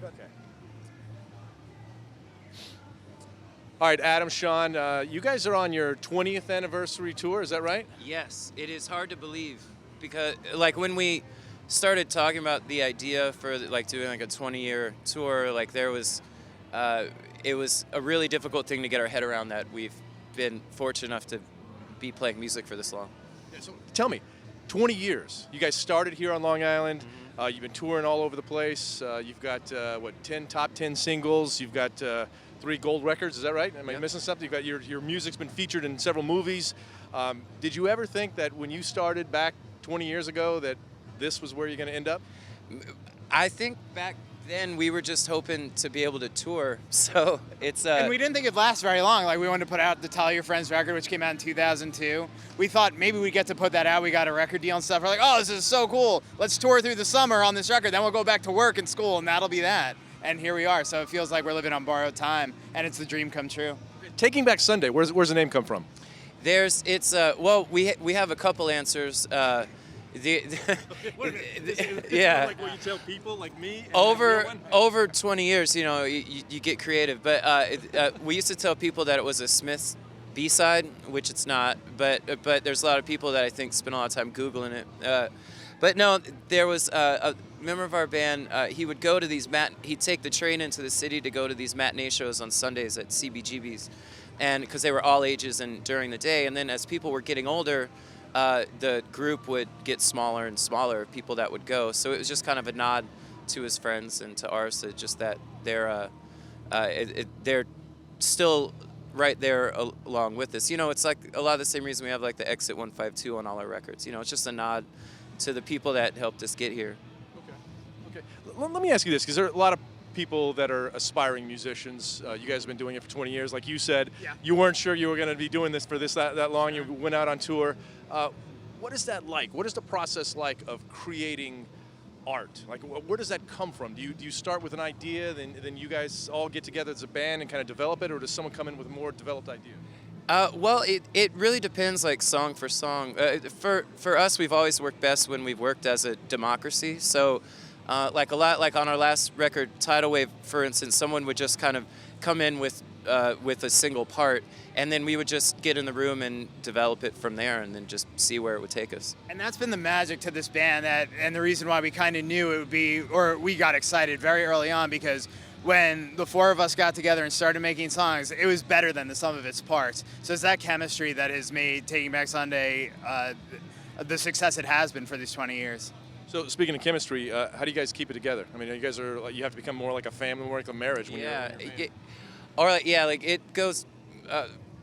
Okay. All right, Adam, Sean, you guys are on your 20th anniversary tour, is that right? Yes, it is hard to believe because like when we started talking about the idea for like doing like a 20-year tour, like uh, it was a really difficult thing to get our head around that we've been fortunate enough to be playing music for this long. Yeah, so tell me, 20 years. You guys started here on Long Island. You've been touring all over the place. You've got, 10 top 10 singles. You've got 3 gold records. Is that right? Am I missing something? You've got your music's been featured in several movies. Did you ever think that when you started back 20 years ago that this was where you're going to end up? I think back then we were just hoping to be able to tour, so it's And we didn't think it'd last very long. Like, we wanted to put out the Tell Your Friends record, which came out in 2002. We thought maybe we'd get to put that out. We got a record deal and stuff. We're like, oh, this is so cool. Let's tour through the summer on this record. Then we'll go back to work and school, and that'll be that. And here we are. So it feels like we're living on borrowed time, and it's the dream come true. Taking Back Sunday, where's the name come from? Well, we have a couple answers. Yeah. Like what you tell people like me? Over 20 years, you get creative. But we used to tell people that it was a Smiths B-side, which it's not. But there's a lot of people that I think spend a lot of time Googling it. But no, there was a member of our band. He would go to these he'd take the train into the city to go to these matinee shows on Sundays at CBGB's, and because they were all ages and during the day. And then as people were getting older, the group would get smaller and smaller, people that would go. So it was just kind of a nod to his friends and to ours, just that they're still right there along with us. It's like a lot of the same reason we have like the Exit 152 on all our records. It's just a nod to the people that helped us get here. Okay. Let me ask you this, because there are a lot of people that are aspiring musicians. You guys have been doing it for 20 years. Like you said, you weren't sure you were going to be doing this for that long. You went out on tour. What is that like? What is the process like of creating art? Like, where does that come from? Do you start with an idea, then you guys all get together as a band and kind of develop it, or does someone come in with a more developed idea? Well, it really depends, like song for song. For us, we've always worked best when we've worked as a democracy. So, like on our last record, Tidal Wave, for instance, someone would just kind of come in with a single part, and then we would just get in the room and develop it from there, and then just see where it would take us. And that's been the magic to this band, and the reason why we kind of knew it would be, or we got excited very early on, because when the four of us got together and started making songs, it was better than the sum of its parts. So it's that chemistry that has made Taking Back Sunday the success it has been for these 20 years. So speaking of chemistry, how do you guys keep it together? I mean, you guys you have to become more like a family, more like a marriage. When Like it goes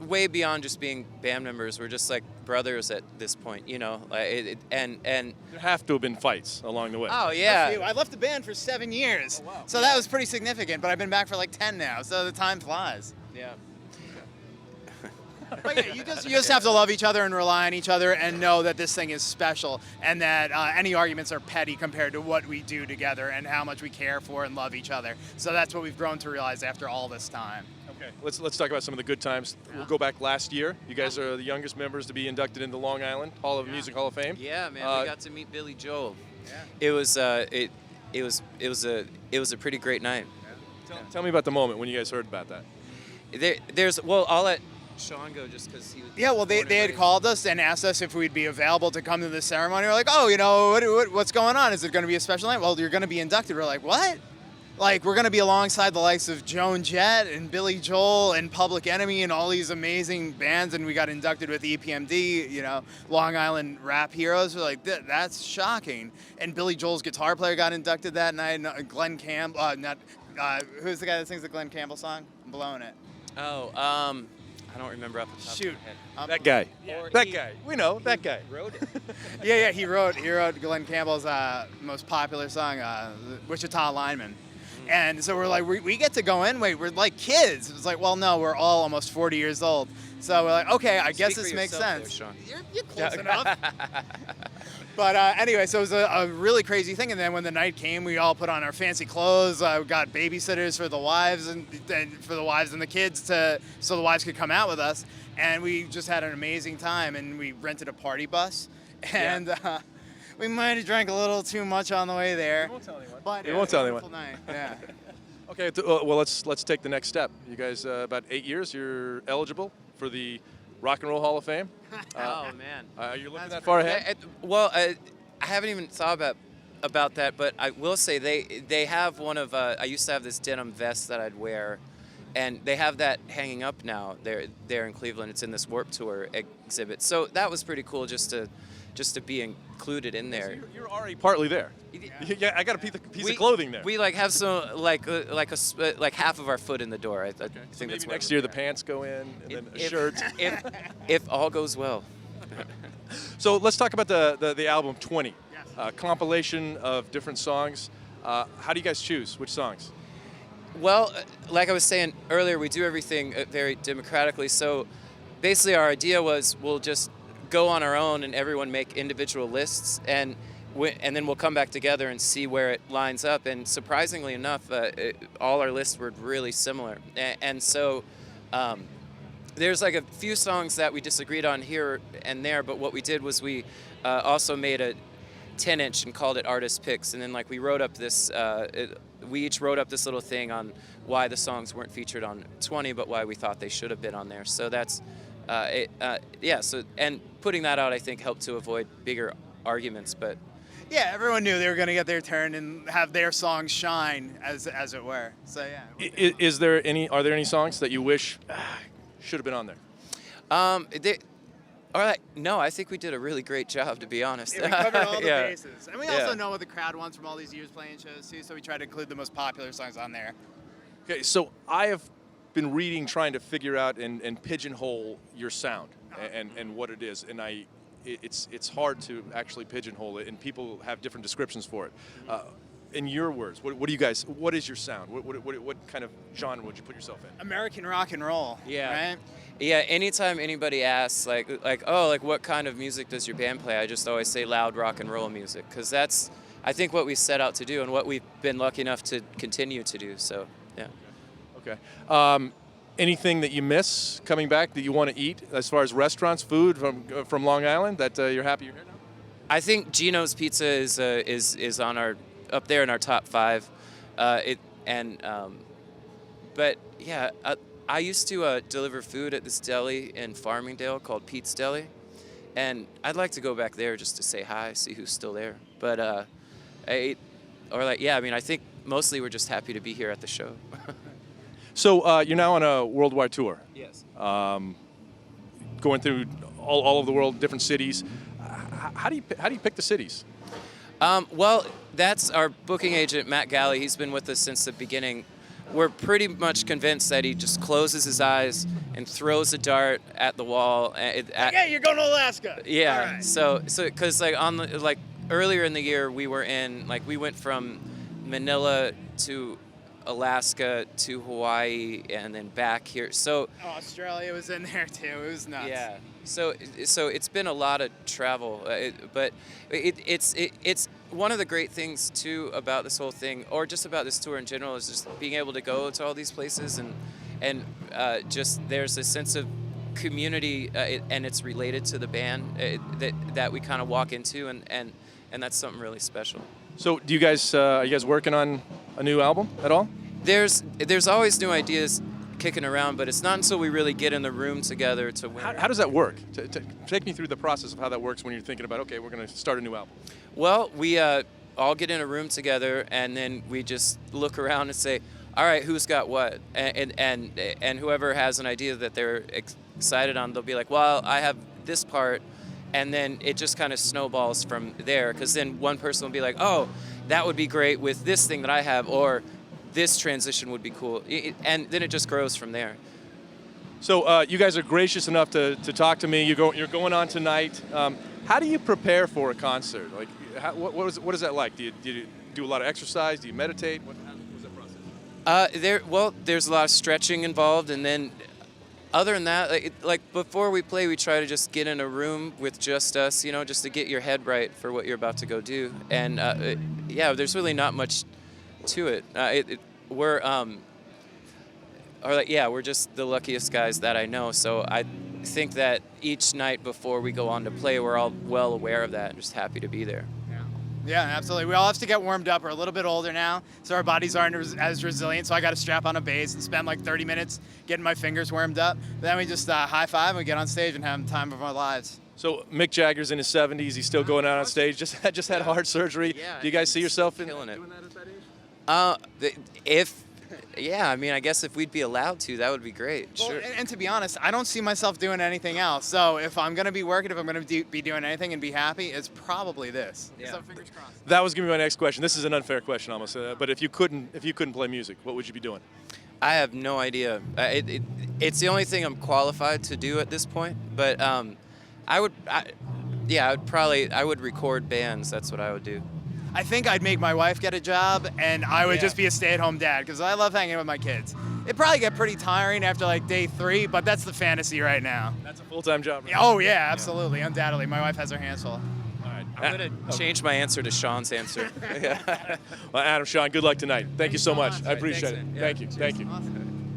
way beyond just being band members. We're just like brothers at this point, and there have to have been fights along the way. Oh yeah. I left the band for 7 years, wow. so that was pretty significant. But I've been back for like 10 now, so the time flies. Yeah. But yeah, you just have to love each other and rely on each other and know that this thing is special, and that any arguments are petty compared to what we do together and how much we care for and love each other. So that's what we've grown to realize after all this time. Okay, let's talk about some of the good times. We'll go back last year. You guys are the youngest members to be inducted into Long Island Music Hall of Fame. Yeah, man, we got to meet Billy Joel. Yeah. It was a pretty great night. Tell me about the moment when you guys heard about that. I'll let Sean go just because he was. Yeah, well, they had called us and asked us if we'd be available to come to the ceremony. We're like, oh, what's going on? Is it going to be a special night? Well, you're going to be inducted. We're like, what? Like, we're going to be alongside the likes of Joan Jett and Billy Joel and Public Enemy and all these amazing bands, and we got inducted with EPMD, Long Island rap heroes. We're like, that's shocking. And Billy Joel's guitar player got inducted that night. Glenn Campbell, who's the guy that sings the Glenn Campbell song? I'm blowing it. Oh, I don't remember off the top Shoot. of my head. That guy. Yeah. That guy. We know that guy. Wrote it. Yeah, he wrote Glenn Campbell's most popular song, Wichita Lineman. And so we're like, we get to go in, we're like kids. It's like, well, no, we're all almost 40 years old. So we're like, okay, I guess this makes sense. There, You're close enough. But anyway, so it was a really crazy thing. And then when the night came, we all put on our fancy clothes. We got babysitters for the wives and for the wives and the kids so the wives could come out with us. And we just had an amazing time. And we rented a party bus. And we might have drank a little too much on the way there. won't tell anyone. But You it won't was a tell wonderful night. Yeah. Okay, well let's take the next step. You guys, about 8 years, you're eligible for the Rock and Roll Hall of Fame. Oh man. Are you looking That's that far Yeah, ahead? well, I haven't even thought about that, but I will say they have one of I used to have this denim vest that I'd wear, and they have that hanging up now. There in Cleveland. It's in this Warped Tour exhibit. So that was pretty cool just to be included in there. You're already partly there. Yeah, I got a piece of clothing there. We like have some like half of our foot in the door. I think So maybe that's why next we're year the there. pants go in, and then a If- shirt. If all goes well. So let's talk about the album 20, Yes. compilation of different songs. How do you guys choose which songs? Well, like I was saying earlier, we do everything very democratically. So basically, our idea was we'll just go on our own and everyone make individual lists, and then we'll come back together and see where it lines up. And surprisingly enough, all our lists were really similar. And so there's like a few songs that we disagreed on here and there, but what we did was we also made a 10-inch and called it Artist Picks, and then like we wrote up this we each wrote up this little thing on why the songs weren't featured on 20 but why we thought they should have been on there. So that's so and putting that out I think helped to avoid bigger arguments. But Yeah, everyone knew they were going to get their turn and have their songs shine, as it were. So yeah. Are there any songs that you wish should have been on there? no, I think we did a really great job, to be honest. Yeah, we covered all the Yeah. bases. And we Yeah. also know what the crowd wants from all these years playing shows too, so we try to include the most popular songs on there. Okay, so I have been reading, trying to figure out and pigeonhole your sound and what it is, and it's hard to actually pigeonhole it, and people have different descriptions for it. In your words, what is your sound? What kind of genre would you put yourself in? American rock and roll. Yeah. Right? Yeah, anytime anybody asks, like, what kind of music does your band play? I just always say loud rock and roll music, because that's, I think, what we set out to do and what we've been lucky enough to continue to do. So, yeah. Okay. Anything that you miss coming back that you want to eat as far as restaurants, food from Long Island that you're happy you're here now? I think Gino's Pizza is on our up there in our top 5. But yeah. I used to deliver food at this deli in Farmingdale called Pete's Deli, and I'd like to go back there just to say hi, see who's still there. But I think mostly we're just happy to be here at the show. So you're now on a worldwide tour, Yes. going through all over the world, different cities. How do you pick the cities? Well, that's our booking agent, Matt Galley. He's been with us since the beginning. We're pretty much convinced that he just closes his eyes and throws a dart at the wall. Yeah, you're going to Alaska. Yeah. All right. So because earlier in the year we went from Manila to Alaska to Hawaii and then back here. So Australia was in there too. It was nuts. yeah. So it's been a lot of travel, but it's one of the great things too about this whole thing, or just about this tour in general, is just being able to go to all these places and just there's a sense of community, and it's related to the band that we kind of walk into, and that's something really special. So do you guys are you guys working on a new album at all? There's always new ideas kicking around, but it's not until we really get in the room together to win. How does that work? Take me through the process of how that works when you're thinking about, okay, we're going to start a new album. Well, we all get in a room together, and then we just look around and say, all right, who's got what? And whoever has an idea that they're excited on, they'll be like, well, I have this part, and then it just kind of snowballs from there, because then one person will be like, oh, that would be great with this thing that I have, or this transition would be cool, and then it just grows from there. So you guys are gracious enough to talk to me. You're going on tonight. How do you prepare for a concert? Like, what is that like? Do you do a lot of exercise? Do you meditate? What is that process? There's a lot of stretching involved, and then other than that, like before we play, we try to just get in a room with just us, just to get your head right for what you're about to go do. And there's really not much to it. We're just the luckiest guys that I know. So I think that each night before we go on to play, we're all well aware of that and just happy to be there. Yeah. Yeah, absolutely. We all have to get warmed up. We're a little bit older now, so our bodies aren't as resilient. So I got to strap on a bass and spend like 30 minutes getting my fingers warmed up. Then we just high five and we get on stage and have the time of our lives. So Mick Jagger's in his 70s. He's still going out on stage. Just had heart surgery. Yeah, Do you guys see yourself in killing it. doing that at that age? I mean, I guess if we'd be allowed to, that would be great. Well, Sure. and to be honest, I don't see myself doing anything else. So if I'm gonna be working, if I'm gonna be doing anything and be happy, it's probably this. Yeah. So fingers crossed. That was gonna be my next question. This is an unfair question, almost. But if you couldn't play music, what would you be doing? I have no idea. It's the only thing I'm qualified to do at this point. But I would record bands. That's what I would do. I think I'd make my wife get a job, and I would Yeah. just be a stay-at-home dad because I love hanging with my kids. It'd probably get pretty tiring after like day 3, but that's the fantasy right now. That's a full-time job. Right? Oh yeah, absolutely, undoubtedly. My wife has her hands full. All right. I'm gonna change my answer to Sean's answer. Well, Adam, Sean, good luck tonight. Thank you so much. I appreciate it. Thanks, man. Yeah. Thank you. Thank you. Awesome.